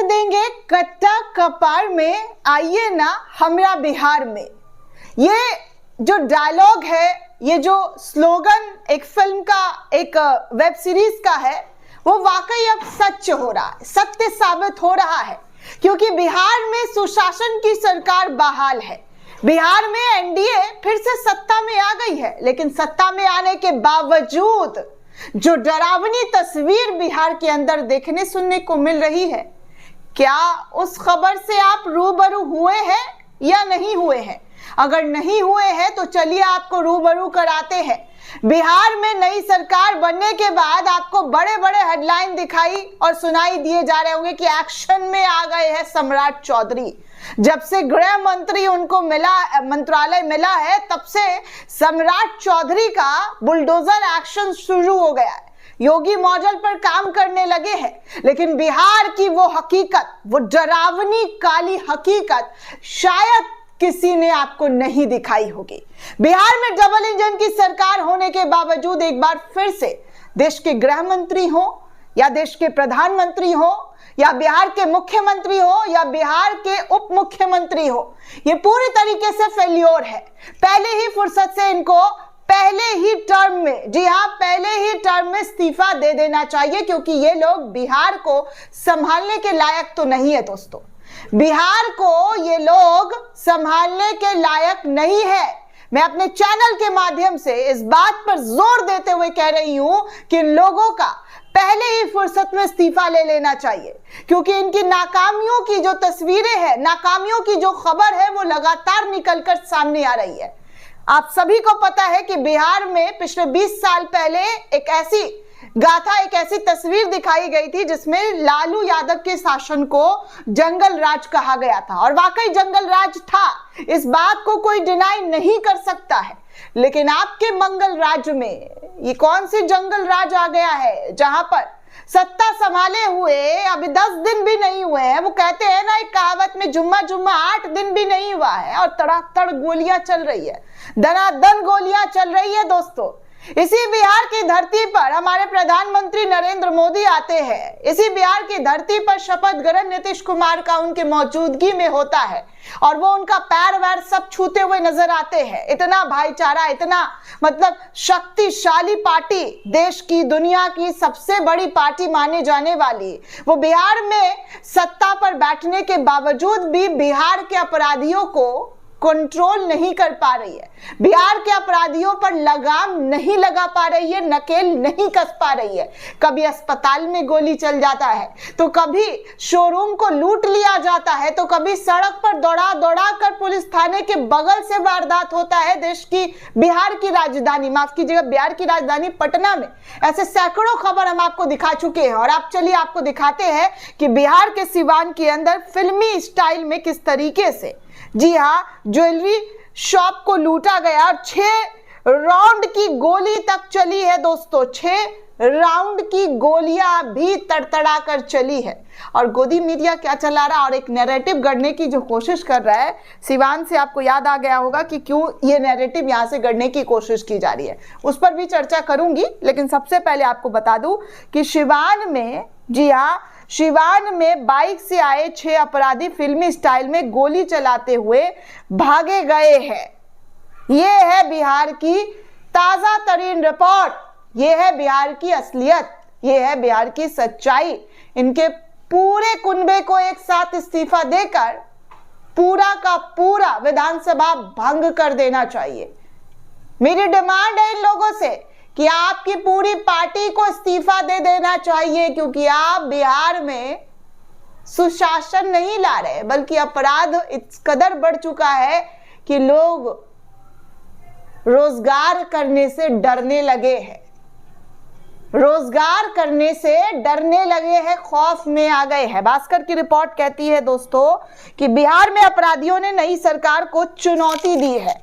देंगे कट्टा कपार में, आइए ना हमरा बिहार में। ये जो डायलॉग है, ये जो स्लोगन एक फिल्म का, एक वेब सीरीज का है, वो वाकई अब सच हो रहा है, सत्य साबित हो रहा है। क्योंकि बिहार में सुशासन की सरकार बहाल है। बिहार में एनडीए फिर से सत्ता में आ गई है। लेकिन सत्ता में आने के बावजूद जो डरावनी तस्वीर बिहार के अंदर देखने सुनने को मिल रही है, क्या उस खबर से आप रूबरू हुए हैं या नहीं हुए हैं? अगर नहीं हुए हैं तो चलिए आपको रूबरू कराते हैं। बिहार में नई सरकार बनने के बाद आपको बड़े बड़े हेडलाइन दिखाई और सुनाई दिए जा रहे होंगे कि एक्शन में आ गए हैं सम्राट चौधरी। जब से गृह मंत्री उनको मंत्रालय मिला है, तब से सम्राट चौधरी का बुलडोजर एक्शन शुरू हो गया है। योगी मॉडल पर काम करने लगे हैं। लेकिन बिहार की वो हकीकत, वो डरावनी काली हकीकत शायद किसी ने आपको नहीं दिखाई होगी। बिहार में डबल इंजन की सरकार होने के बावजूद एक बार फिर से देश के गृह मंत्री हो या देश के प्रधानमंत्री हो या बिहार के मुख्यमंत्री हो या बिहार के उप मुख्यमंत्री हो, ये पूरी तरीके से फेल्योर है। पहले ही फुर्सत से इनको पहले ही टर्म में, जी हाँ, पहले ही टर्म में इस्तीफा दे देना चाहिए, क्योंकि ये लोग बिहार को संभालने के लायक तो नहीं है दोस्तों। बिहार को ये लोग संभालने के लायक नहीं है। मैं अपने चैनल के माध्यम से इस बात पर जोर देते हुए कह रही हूं कि लोगों का पहले ही फुर्सत में इस्तीफा ले लेना चाहिए, क्योंकि इनकी नाकामियों की जो तस्वीरें हैं, नाकामियों की जो खबर है, वो लगातार निकलकर सामने आ रही है। आप सभी को पता है कि बिहार में पिछले 20 साल पहले एक ऐसी गाथा, एक ऐसी तस्वीर दिखाई गई थी जिसमें लालू यादव के शासन को जंगल राज कहा गया था। और वाकई जंगल राज था, इस बात को कोई डिनाई नहीं कर सकता है। लेकिन आपके मंगल राज्य में ये कौन सी जंगल राज आ गया है, जहां पर सत्ता संभाले हुए अभी 10 दिन भी नहीं हुए हैं। वो कहते हैं ना एक कहावत में, जुम्मा 8 दिन भी नहीं हुआ है और तड़ातड़ गोलियां चल रही है, दनादन गोलियां चल रही है दोस्तों। इसी बिहार की धरती पर हमारे प्रधानमंत्री नरेंद्र मोदी आते हैं। इसी बिहार की धरती पर शपथ ग्रहण नीतीश कुमार का उनके मौजूदगी में होता है और वो उनका पैर वैर सब छूते हुए नजर आते हैं। इतना भाईचारा, इतना मतलब शक्तिशाली पार्टी, देश की, दुनिया की सबसे बड़ी पार्टी माने जाने वाली, वो बिहार में सत्ता पर बैठने के बावजूद भी बिहार के अपराधियों को कंट्रोल नहीं कर पा रही है। बिहार के अपराधियों पर लगाम नहीं लगा पा रही है, नकेल नहीं कस पा रही है। कभी अस्पताल में गोली चल जाता है, तो कभी शोरूम को लूट लिया जाता है, तो कभी सड़क पर दौड़ा दौड़ा कर पुलिस थाने के बगल से वारदात होता है। देश की, बिहार की राजधानी, माफ कीजिएगा, बिहार की राजधानी पटना में ऐसे सैकड़ों खबर हम आपको दिखा चुके हैं। और आप चलिए आपको दिखाते हैं कि बिहार के सिवान के अंदर फिल्मी स्टाइल में किस तरीके से, जी हाँ, ज्वेलरी शॉप को लूटा गया और 6 राउंड की गोली तक चली है दोस्तों। 6 राउंड की गोलियां भी तड़तड़ा कर चली है। और गोदी मीडिया क्या चला रहा और एक नैरेटिव गढ़ने की जो कोशिश कर रहा है, सिवान से आपको याद आ गया होगा कि क्यों ये नैरेटिव यहां से गढ़ने की कोशिश की जा रही है, उस पर भी चर्चा करूंगी। लेकिन सबसे पहले आपको बता दूं कि सिवान में, जी हाँ, सिवान में बाइक से आए 6 अपराधी फिल्मी स्टाइल में गोली चलाते हुए भागे गए हैं। ये है बिहार की ताजा तरीन रिपोर्ट, ये है बिहार की असलियत, ये है बिहार की सच्चाई। इनके पूरे कुनबे को एक साथ इस्तीफा देकर पूरा का पूरा विधानसभा भंग कर देना चाहिए। मेरी डिमांड है इन लोगों से कि आपकी पूरी पार्टी को इस्तीफा दे देना चाहिए, क्योंकि आप बिहार में सुशासन नहीं ला रहे, बल्कि अपराध इस कदर बढ़ चुका है कि लोग रोजगार करने से डरने लगे हैं, रोजगार करने से डरने लगे हैं, खौफ में आ गए हैं। भास्कर की रिपोर्ट कहती है दोस्तों कि बिहार में अपराधियों ने नई सरकार को चुनौती दी है।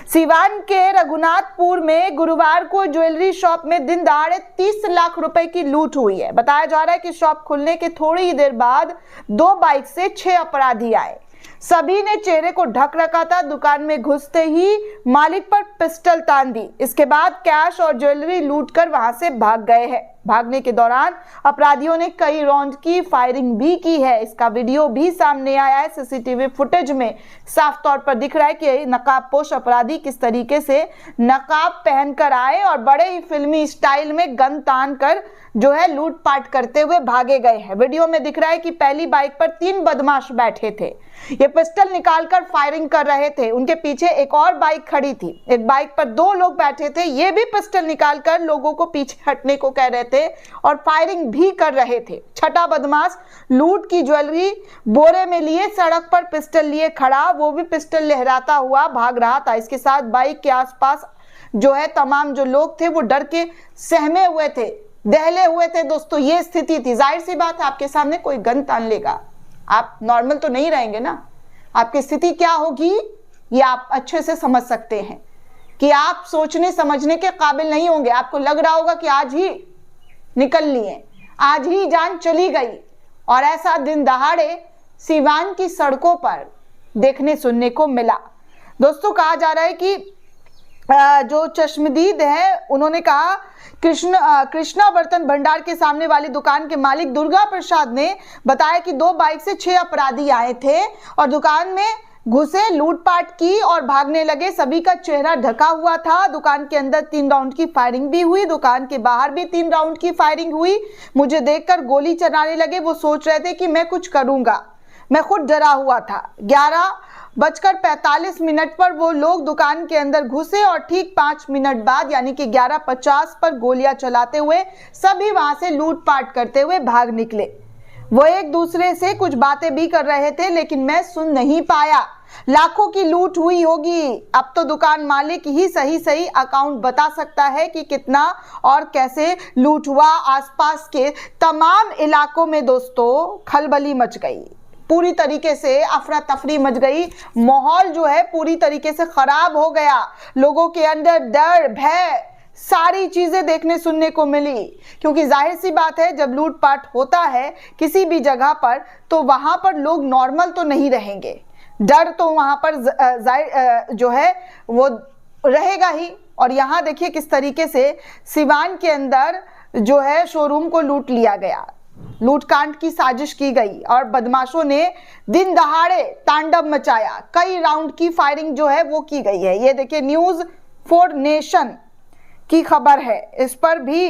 सिवान के रघुनाथपुर में गुरुवार को ज्वेलरी शॉप में दिन दहाड़े 30 लाख रुपए की लूट हुई है। बताया जा रहा है कि शॉप खुलने के थोड़ी ही देर बाद 2 बाइक से 6 अपराधी आए। सभी ने चेहरे को ढक रखा था। दुकान में घुसते ही मालिक पर पिस्टल तान दी। इसके बाद कैश और ज्वेलरी लूटकर वहां से भाग गए हैं। भागने के दौरान अपराधियों ने कई राउंड की फायरिंग भी की है। इसका वीडियो भी सामने आया है। सीसीटीवी फुटेज में साफ तौर पर दिख रहा है कि नकाबपोश अपराधी किस तरीके से नकाब पहनकर आए और बड़े ही फिल्मी स्टाइल में गन तान कर जो है लूटपाट करते हुए भागे गए हैं। वीडियो में दिख रहा है कि पहली बाइक पर 3 बदमाश बैठे थे। ये पिस्टल निकालकर फायरिंग कर रहे थे। उनके पीछे एक और बाइक खड़ी थी। एक बाइक पर 2 लोग बैठे थे। ये भी पिस्टल निकालकर लोगों को पीछे हटने को कह रहे थे और फायरिंग भी कर रहे थे। छठा बदमाश लूट की ज्वेलरी बोरे में लिए सड़क पर पिस्टल लिए खड़ा, वो भी पिस्टल लहराता हुआ भाग रहा था। इसके साथ बाइक के आसपास जो है तमाम जो लोग थे वो डर के सहमे हुए थे, दहले हुए थे। दोस्तों ये स्थिति थी। जाहिर सी बात है आपके सामने कोई गन तान लेगा, आप नॉर्मल तो नहीं रहेंगे ना। आपकी स्थिति क्या होगी ये आप अच्छे से समझ सकते हैं कि आप सोचने समझने के काबिल नहीं होंगे। आपको लग रहा होगा कि आज ही निकल लिए, आज ही जान चली गई। और ऐसा दिन दहाड़े सीवान की सड़कों पर देखने सुनने को मिला। दोस्तों कहा जा रहा है कि जो चश्मदीद है उन्होंने कहा कृष्णा बर्तन भंडार के सामने वाली दुकान के मालिक दुर्गा प्रसाद ने बताया कि 2 बाइक से 6 अपराधी आए थे और दुकान में घुसे, लूटपाट की और भागने लगे। सभी का चेहरा ढका हुआ था। दुकान के अंदर 3 राउंड की फायरिंग भी हुई, दुकान के बाहर भी 3 राउंड की फायरिंग हुई। मुझे देखकर गोली चलाने लगे। वो सोच रहे थे कि मैं कुछ करूंगा, मैं खुद डरा हुआ था। 11:45 पर वो लोग दुकान के अंदर घुसे और ठीक 5 मिनट बाद यानी कि 11:50 पर गोलियां चलाते हुए सभी वहां से लूटपाट करते हुए भाग निकले। वो एक दूसरे से कुछ बातें भी कर रहे थे लेकिन मैं सुन नहीं पाया। लाखों की लूट हुई होगी। अब तो दुकान मालिक ही सही अकाउंट बता सकता है कि कितना और कैसे लूट हुआ। आसपास के तमाम इलाकों में दोस्तों खलबली मच गई, पूरी तरीके से अफरा तफरी मच गई। माहौल जो है पूरी तरीके से खराब हो गया। लोगों के अंदर डर, भय, सारी चीजें देखने सुनने को मिली। क्योंकि जाहिर सी बात है जब लूटपाट होता है किसी भी जगह पर तो वहां पर लोग नॉर्मल तो नहीं रहेंगे, डर तो वहां पर जो है वो रहेगा ही। और यहाँ देखिए किस तरीके से सिवान के अंदर जो है शोरूम को लूट लिया गया, लूटकांड की साजिश की गई और बदमाशों ने दिन दहाड़े तांडव मचाया। कई राउंड की फायरिंग जो है वो की गई है। ये देखिए न्यूज़ 4 नेशन की खबर है। इस पर भी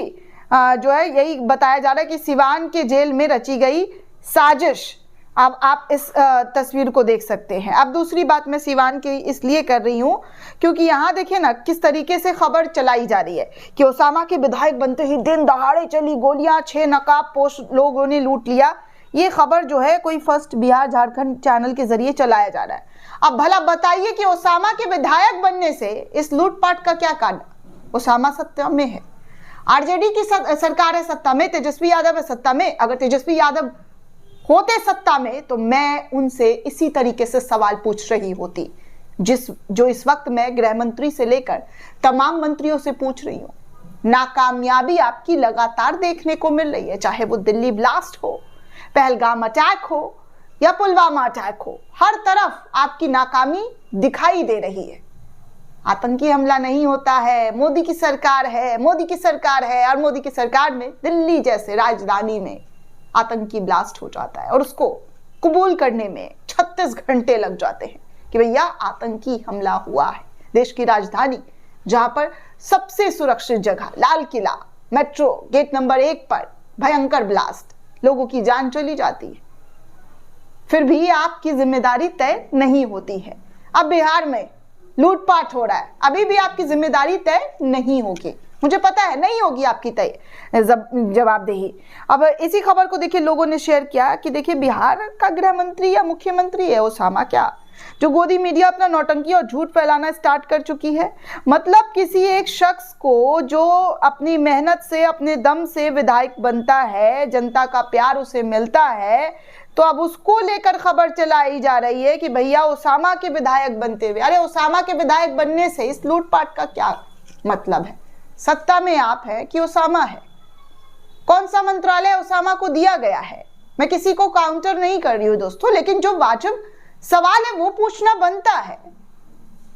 जो है यही बताया जा रहा है कि सिवान के जेल में रची गई साजिश। अब आप इस तस्वीर को देख सकते हैं। अब दूसरी बात मैं सिवान की इसलिए कर रही हूँ क्योंकि यहाँ देखिए ना किस तरीके से खबर चलाई जा रही है कि ओसामा के विधायक बनते ही दिन दहाड़े चली गोलियां, 6 नकाबपोश लोगों ने लूट लिया। ये खबर जो है कोई फर्स्ट बिहार झारखंड चैनल के जरिए चलाया जा रहा है। अब भला बताइए कि ओसामा के विधायक बनने से इस लूटपाट का क्या कारण? ओसामा सत्ता में है, आरजेडी की सरकार है सत्ता में, तेजस्वी यादव है सत्ता में। अगर तेजस्वी यादव होते सत्ता में तो मैं उनसे इसी तरीके से सवाल पूछ रही होती जो इस वक्त मैं गृह मंत्री से लेकर तमाम मंत्रियों से पूछ रही हूँ। नाकामयाबी आपकी लगातार देखने को मिल रही है, चाहे वो दिल्ली ब्लास्ट हो, पहलगाम अटैक हो या पुलवामा अटैक हो, हर तरफ आपकी नाकामी दिखाई दे रही है। आतंकी हमला नहीं होता है, मोदी की सरकार है, मोदी की सरकार है, और मोदी की सरकार में दिल्ली जैसे राजधानी में आतंकी ब्लास्ट हो जाता है और उसको कबूल करने में 36 घंटे लग जाते हैं कि भैया आतंकी हमला हुआ है। देश की राजधानी जहां पर सबसे सुरक्षित जगह Lal Qila, metro gate number 1 पर भयंकर ब्लास्ट, लोगों की जान चली जाती है, फिर भी आपकी जिम्मेदारी तय नहीं होती है। अब बिहार में लूटपाट हो रहा है, अभी भी आपकी जिम्मेदारी तय नहीं होगी। मुझे पता है नहीं होगी आपकी तय जवाबदेही। अब इसी खबर को देखिए लोगों ने शेयर किया कि देखिए बिहार का गृह मंत्री या मुख्यमंत्री है ओसामा क्या, जो गोदी मीडिया अपना नौटंकी और झूठ फैलाना स्टार्ट कर चुकी है। मतलब किसी एक शख्स को जो अपनी मेहनत से अपने दम से विधायक बनता है, जनता का प्यार उसे मिलता है, तो अब उसको लेकर खबर चलाई जा रही है कि भैया ओसामा के विधायक बनते हुए। अरे ओसामा के विधायक बनने से इस लूटपाट का क्या मतलब है? सत्ता में आप है कि ओसामा है? कौन सा मंत्रालय ओसामा को दिया गया है? मैं किसी को काउंटर नहीं कर रही हूं दोस्तों, लेकिन जो वाजिब सवाल है वो पूछना बनता है।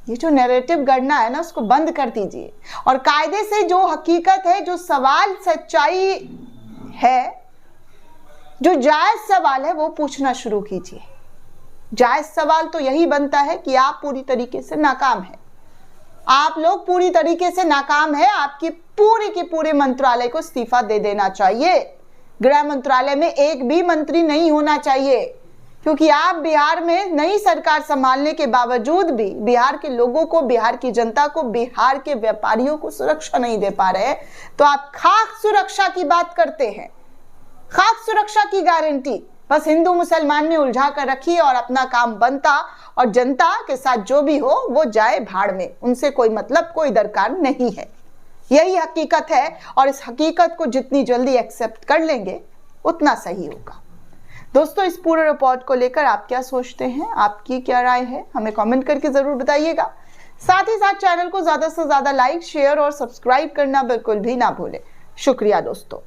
ये जो नैरेटिव गढ़ना है ना, उसको बंद कर दीजिए और कायदे से जो हकीकत है, जो सवाल सच्चाई है, जो जायज सवाल है, वो पूछना शुरू कीजिए। जायज सवाल तो यही बनता है कि आप पूरी तरीके से नाकाम हैं। आप लोग पूरी तरीके से नाकाम है। आपकी पूरे के पूरे मंत्रालय को इस्तीफा दे देना चाहिए। गृह मंत्रालय में एक भी मंत्री नहीं होना चाहिए, क्योंकि आप बिहार में नई सरकार संभालने के बावजूद भी बिहार के लोगों को, बिहार की जनता को, बिहार के व्यापारियों को सुरक्षा नहीं दे पा रहे। तो आप खाक सुरक्षा की बात करते हैं, खाक सुरक्षा की गारंटी बस हिंदू मुसलमान ने उलझा कर रखी और अपना काम बनता, और जनता के साथ जो भी हो वो जाए भाड़ में, उनसे कोई मतलब, कोई दरकार नहीं है। यही हकीकत है और इस हकीकत को जितनी जल्दी एक्सेप्ट कर लेंगे उतना सही होगा। दोस्तों, इस पूरे रिपोर्ट को लेकर आप क्या सोचते हैं, आपकी क्या राय है, हमें कमेंट करके जरूर बताइएगा। साथ ही साथ चैनल को ज्यादा से ज्यादा लाइक, शेयर और सब्सक्राइब करना बिल्कुल भी ना भूलें। शुक्रिया दोस्तों।